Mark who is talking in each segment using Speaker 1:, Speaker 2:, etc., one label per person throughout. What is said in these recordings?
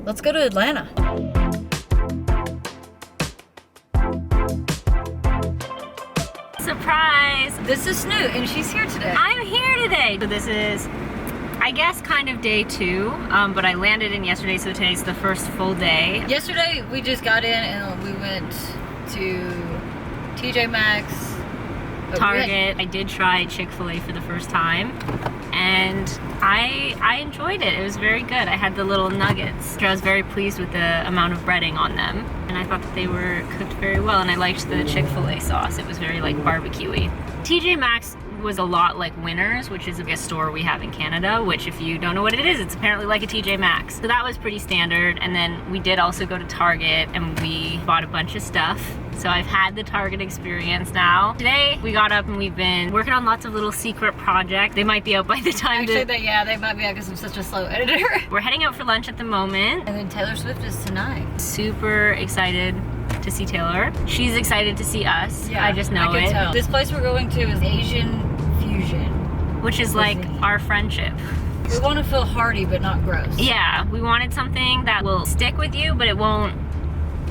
Speaker 1: Let's go to Atlanta.
Speaker 2: Surprise!
Speaker 1: This is Snoot, and she's here today.
Speaker 2: I'm here today. So this is, I guess, kind of day 2, but I landed in yesterday, so today's the first full day.
Speaker 1: Yesterday, we just got in and we went to TJ Maxx.
Speaker 2: Target. I did try Chick-fil-A for the first time, and I enjoyed it. It was very good. I had the little nuggets. I was very pleased with the amount of breading on them, and I thought that they were cooked very well, and I liked the Chick-fil-A sauce. It was very like barbecue-y. TJ Maxx was a lot like Winners, which is a store we have in Canada, which if you don't know what it is, it's apparently like a TJ Maxx. So that was pretty standard, and then we did also go to Target and we bought a bunch of stuff. So I've had the Target experience now. Today we got up and we've been working on lots of little secret projects. They might be out by the time
Speaker 1: Actually, they might be out because I'm such a slow editor.
Speaker 2: We're heading out for lunch at the moment.
Speaker 1: And then Taylor Swift is tonight.
Speaker 2: Super excited to see Taylor. She's excited to see us.
Speaker 1: Yeah,
Speaker 2: I just know
Speaker 1: I can
Speaker 2: it.
Speaker 1: tell. This place we're going to is Asian Fusion.
Speaker 2: Which is like our friendship.
Speaker 1: We want to feel hearty but not gross.
Speaker 2: Yeah, we wanted something that will stick with you, but it won't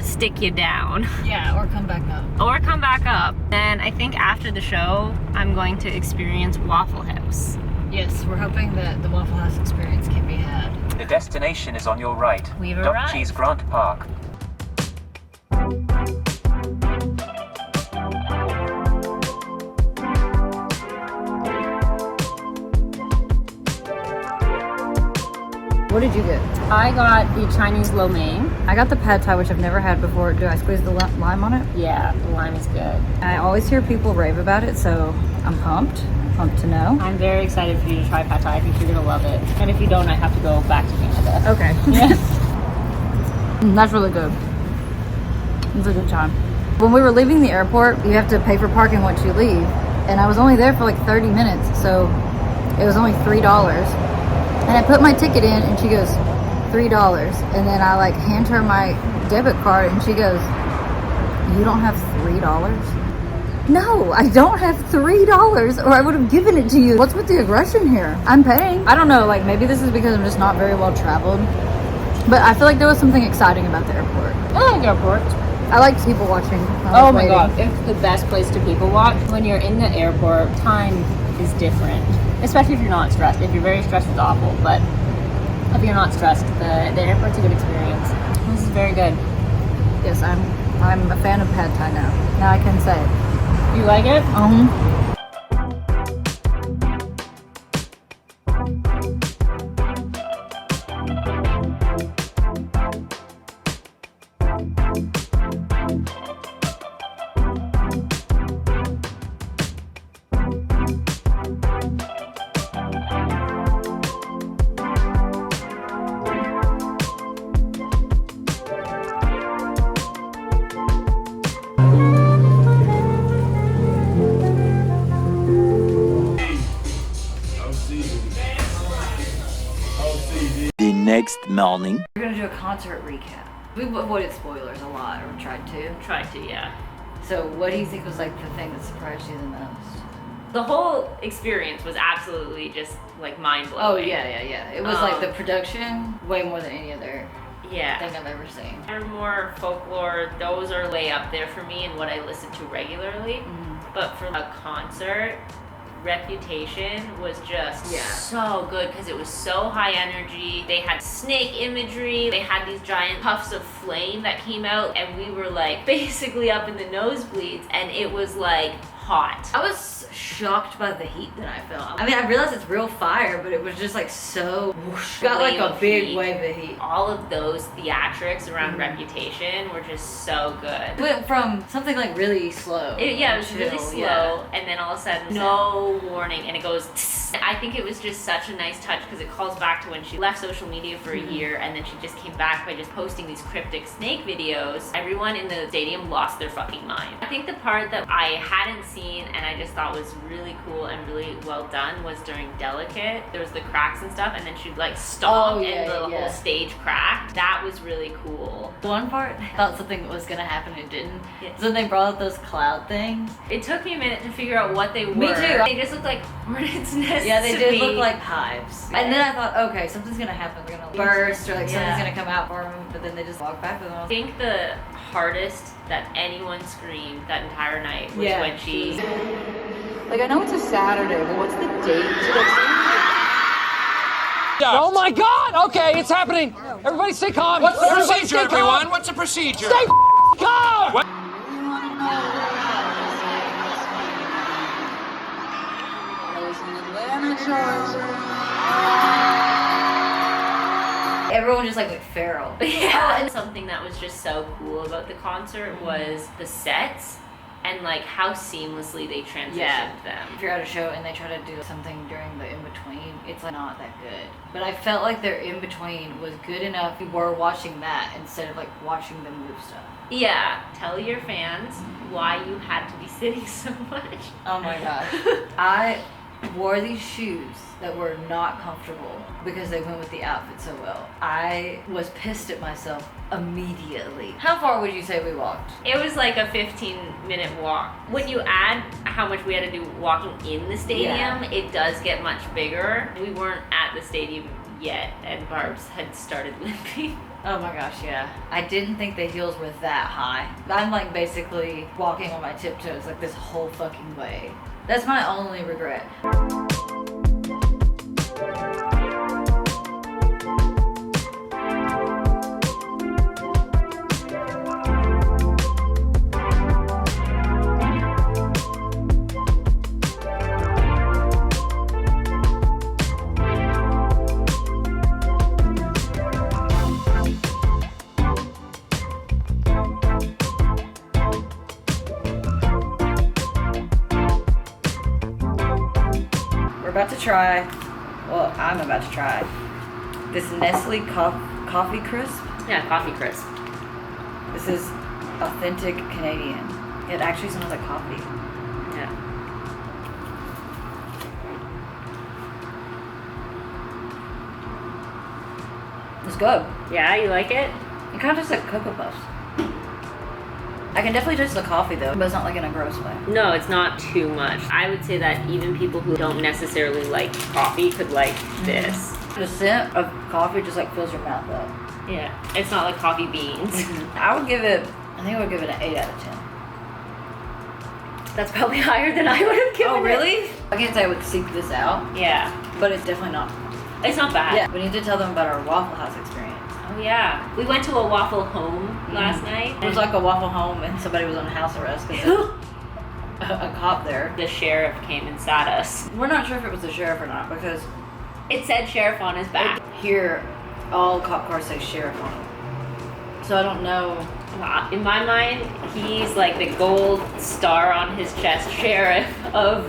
Speaker 2: stick you down.
Speaker 1: Yeah, or come back up.
Speaker 2: Or come back up. Then I think after the show, I'm going to experience Waffle House.
Speaker 1: Yes, we're hoping that the Waffle House experience can be had.
Speaker 3: The destination is on your right.
Speaker 2: We've
Speaker 3: Dock
Speaker 2: arrived.
Speaker 3: Cheese Grant Park.
Speaker 1: What did you get?
Speaker 2: I got the Chinese lo mein.
Speaker 1: I got the pad thai, which I've never had before. Do I squeeze the lime on it?
Speaker 2: Yeah, the lime is good.
Speaker 1: I always hear people rave about it, so I'm pumped. Pumped to know.
Speaker 2: I'm very excited for you to try pad thai. I think you're gonna love it. And if you don't, I have to go back to Canada.
Speaker 1: Okay.
Speaker 2: Yeah.
Speaker 1: That's really good. It's a good time. When we were leaving the airport, you have to pay for parking once you leave. And I was only there for like 30 minutes, so it was only $3. And I put my ticket in and she goes, $3. And then I like hand her my debit card and she goes, you don't have $3? No, I don't have $3 or I would have given it to you. What's with the aggression here? I'm paying. I don't know, like maybe this is because I'm just not very well traveled. But I feel like there was something exciting about the airport.
Speaker 2: I like airports.
Speaker 1: I like people watching.
Speaker 2: Oh my god, it's the best place to people watch. When you're in the airport, time is different. Especially if you're not stressed. If you're very stressed, it's awful. But if you're not stressed, the airport's a good experience. This is very good.
Speaker 1: Yes, I'm a fan of pad thai now. Now I can say it.
Speaker 2: You like it?
Speaker 4: The next morning.
Speaker 1: We're gonna do a concert recap. We've avoided spoilers a lot, or tried to.
Speaker 2: Tried to, yeah.
Speaker 1: So what do you think was like the thing that surprised you the most?
Speaker 2: The whole experience was absolutely just like mind-blowing.
Speaker 1: Oh yeah. It was like the production, way more than any other
Speaker 2: Yeah.
Speaker 1: thing I've ever seen.
Speaker 2: They're more folklore. Those are way up there for me and what I listen to regularly. But for a concert, Reputation was just so good because it was so high energy. They had snake imagery. They had these giant puffs of flame that came out, and we were like basically up in the nosebleeds, and it was like hot.
Speaker 1: I was shocked by the heat that I felt. I mean, I realized it's real fire, but it was just like so whoosh. Got like a big wave of heat.
Speaker 2: All of those theatrics around Reputation were just so good.
Speaker 1: It went from something like really slow.
Speaker 2: It was really slow, and then all of a sudden, no warning, and it goes tss. I think it was just such a nice touch because it calls back to when she left social media for a year, and then she just came back by just posting these cryptic snake videos. Everyone in the stadium lost their fucking mind. I think the part that I hadn't seen and I just thought was really cool and really well done was during Delicate. There was the cracks and stuff, and then she'd like stomp and the whole stage cracked. That was really cool.
Speaker 1: One part, I thought something was gonna happen and it didn't. So when they brought up those cloud things,
Speaker 2: it took me a minute to figure out what they were.
Speaker 1: Me too.
Speaker 2: They just looked like hornets' nests.
Speaker 1: Yeah, they
Speaker 2: to
Speaker 1: did
Speaker 2: me.
Speaker 1: look like hives. And then I thought, okay, something's gonna happen. They're gonna burst or like something's gonna come out for them. But then they just walked back with them.
Speaker 2: I think the hardest that anyone screamed that entire night was when she...
Speaker 1: Like, I know it's a Saturday, but what's the date?
Speaker 5: Oh my God! Okay, it's happening. Everybody stay calm.
Speaker 6: What's the
Speaker 5: Everybody
Speaker 6: procedure,
Speaker 5: stay calm.
Speaker 6: everyone? What's the procedure?
Speaker 5: Stay calm!
Speaker 6: What?
Speaker 1: Everyone just like went feral.
Speaker 2: Yeah. And something that was just so cool about the concert was the sets and like how seamlessly they transitioned them.
Speaker 1: If you're at a show and they try to do something during the in-between, it's like not that good. But I felt like their in-between was good enough. We were watching that instead of like watching them move stuff.
Speaker 2: Yeah. Tell your fans why you had to be sitting so much.
Speaker 1: Oh my gosh. I wore these shoes that were not comfortable because they went with the outfit so well. I was pissed at myself immediately. How far would you say we walked?
Speaker 2: It was like a 15-minute walk. When you add how much we had to do walking in the stadium, it does get much bigger. We weren't at the stadium yet, and Barbs had started limping.
Speaker 1: Oh my gosh, yeah. I didn't think the heels were that high. I'm like basically walking on my tiptoes like this whole fucking way. That's my only regret. About to try, well, I'm about to try this Nestle coffee crisp.
Speaker 2: Yeah, coffee crisp.
Speaker 1: This is authentic Canadian. It actually smells like coffee.
Speaker 2: Yeah.
Speaker 1: It's good.
Speaker 2: Yeah, you like it?
Speaker 1: It kind of tastes like Cocoa Puffs. I can definitely taste the coffee though, but it's not like in a gross way.
Speaker 2: No, it's not too much. I would say that even people who don't necessarily like coffee could like this.
Speaker 1: The scent of coffee just like fills your mouth up.
Speaker 2: Yeah, it's not like coffee beans.
Speaker 1: I would give it, I think I would give it an 8 out of 10.
Speaker 2: That's probably higher than I would have given
Speaker 1: Oh,
Speaker 2: it.
Speaker 1: really? I can't say I would seek this out,
Speaker 2: Yeah,
Speaker 1: but it's definitely not.
Speaker 2: it's not bad.
Speaker 1: Yeah, we need to tell them about our Waffle House experience.
Speaker 2: Oh yeah, we went to a Waffle Home last night.
Speaker 1: It was like a Waffle Home and somebody was on house arrest because there was a cop there.
Speaker 2: The sheriff came and sat us.
Speaker 1: We're not sure if it was the sheriff or not because
Speaker 2: It said sheriff on his back.
Speaker 1: here all cop cars say sheriff on them. So I don't know.
Speaker 2: In my mind, he's like the gold star on his chest sheriff of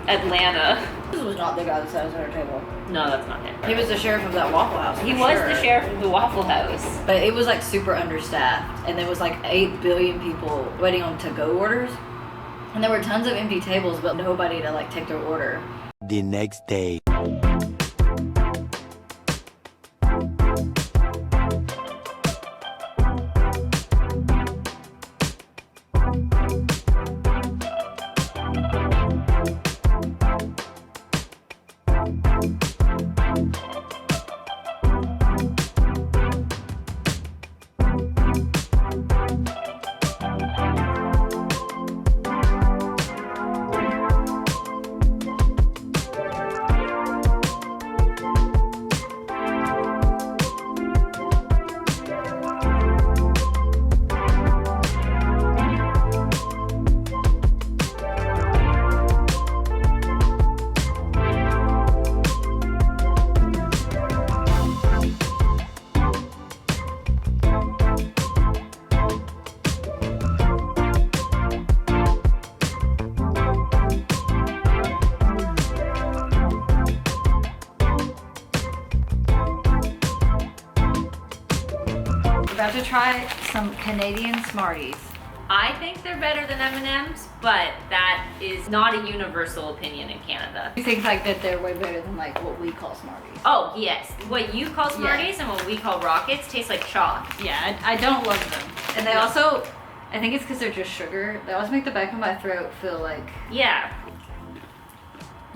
Speaker 2: Atlanta.
Speaker 1: This was not the guy that sat us at our table.
Speaker 2: No, that's not him.
Speaker 1: He was the sheriff of that Waffle House.
Speaker 2: He
Speaker 1: for
Speaker 2: was
Speaker 1: sure.
Speaker 2: the sheriff of the Waffle House.
Speaker 1: But it was like super understaffed and there was like 8 billion people waiting on to-go orders. And there were tons of empty tables but nobody to like take their order.
Speaker 4: The next day.
Speaker 1: About to try some Canadian Smarties.
Speaker 2: I think they're better than M&M's, but that is not a universal opinion in Canada.
Speaker 1: You think like that they're way better than like what we call Smarties?
Speaker 2: Oh, yes. What you call Smarties and what we call Rockets taste like chalk.
Speaker 1: Yeah, I don't love them. And they also, I think it's because they're just sugar. They always make the back of my throat feel like,
Speaker 2: Yeah.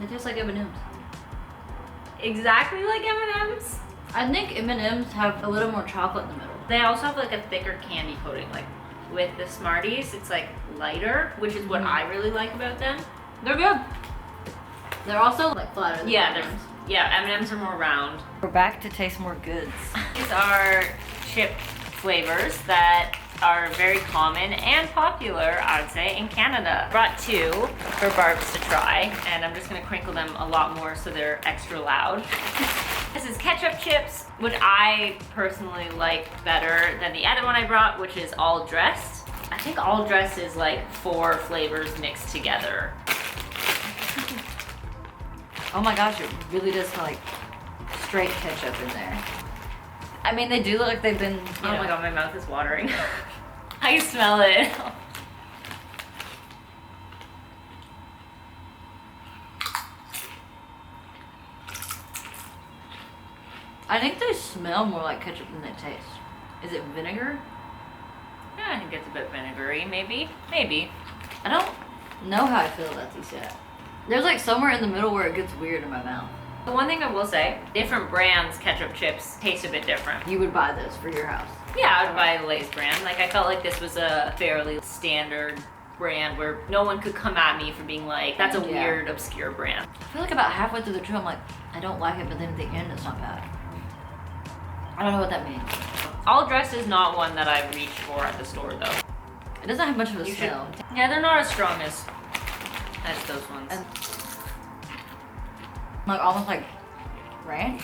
Speaker 1: it tastes like M&M's.
Speaker 2: exactly like M&M's.
Speaker 1: I think M&M's have a little more chocolate in the middle.
Speaker 2: They also have like a thicker candy coating. Like with the Smarties, it's like lighter, which is what I really like about them. They're good.
Speaker 1: They're also like flatter than
Speaker 2: Yeah,
Speaker 1: M&Ms.
Speaker 2: M&Ms are more round.
Speaker 1: We're back to taste more goods.
Speaker 2: These are chip flavors that are very common and popular, I would say, in Canada. Brought 2 for Barbs to try, and I'm just gonna crinkle them a lot more so they're extra loud. This is ketchup chips, which I personally like better than the other one I brought, which is all dressed. I think all dressed is like 4 flavors mixed together.
Speaker 1: Oh my gosh, it really does smell like straight ketchup in there. I mean, they do look like they've been,
Speaker 2: Oh my god, my mouth is watering. I can smell it.
Speaker 1: I think they smell more like ketchup than they taste. Is it vinegar?
Speaker 2: Yeah, I think it's a bit vinegary, maybe. Maybe.
Speaker 1: I don't know how I feel about these yet. There's like somewhere in the middle where it gets weird in my mouth.
Speaker 2: The one thing I will say, different brands ketchup chips taste a bit different.
Speaker 1: You would buy this for your house.
Speaker 2: Yeah, I would buy the Lay's brand. Like, I felt like this was a fairly standard brand where no one could come at me for being like, that's a
Speaker 1: Yeah.
Speaker 2: weird, obscure brand.
Speaker 1: I feel like about halfway through the trip, I'm like, I don't like it, but then at the end, it's not bad. I don't know what that means.
Speaker 2: All Dressed is not one that I reached for at the store, though.
Speaker 1: It doesn't have much of a
Speaker 2: You should-
Speaker 1: smell.
Speaker 2: Yeah, they're not as strong as those ones.
Speaker 1: And like almost like ranch.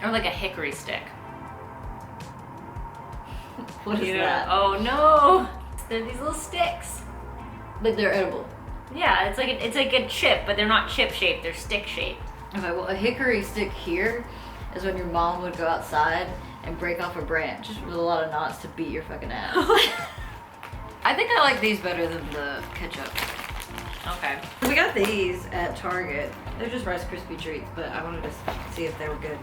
Speaker 2: Or like a hickory stick.
Speaker 1: What is
Speaker 2: Yeah.
Speaker 1: that?
Speaker 2: Oh no! They're these little sticks.
Speaker 1: Like they're edible.
Speaker 2: Yeah, it's like a chip, but they're not chip shaped, they're stick shaped.
Speaker 1: Okay, well, a hickory stick here is when your mom would go outside and break off a branch with a lot of knots to beat your fucking ass. I think I like these better than the ketchup.
Speaker 2: Okay.
Speaker 1: We got these at Target. They're just Rice Krispie treats, but I wanted to see if they were good.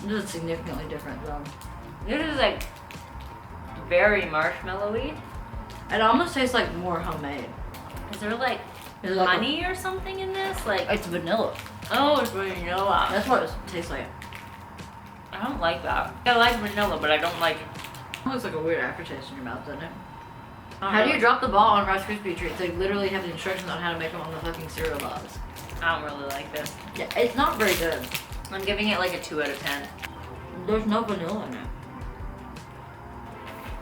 Speaker 1: This is significantly different though.
Speaker 2: This is like very marshmallowy.
Speaker 1: It almost tastes like more homemade.
Speaker 2: Is there like
Speaker 1: There's like
Speaker 2: honey or something in this? Like,
Speaker 1: It's vanilla.
Speaker 2: oh, it's vanilla.
Speaker 1: That's what it tastes like.
Speaker 2: I don't like that. I like vanilla, but I don't like.
Speaker 1: It looks like a weird aftertaste in your mouth, doesn't it?
Speaker 2: I don't
Speaker 1: How do
Speaker 2: really-
Speaker 1: you drop the ball on Rice Krispie treats? They literally have the instructions on how to make them on the fucking cereal box.
Speaker 2: I don't really like this.
Speaker 1: Yeah, it's not very good.
Speaker 2: I'm giving it like a 2 out of 10.
Speaker 1: There's no vanilla in it.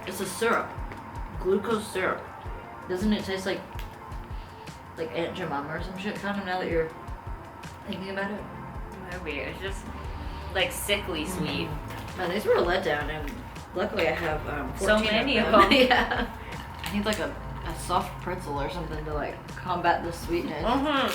Speaker 1: It's a syrup. Glucose syrup. Doesn't it taste like Aunt Jemima or some shit kind of now that you're thinking about it?
Speaker 2: Maybe it's just like sickly sweet.
Speaker 1: Man, these were a letdown and luckily I have 14
Speaker 2: So many of
Speaker 1: them.
Speaker 2: them.
Speaker 1: Yeah. I need like a soft pretzel or something to like combat the sweetness.
Speaker 2: Mm-hmm.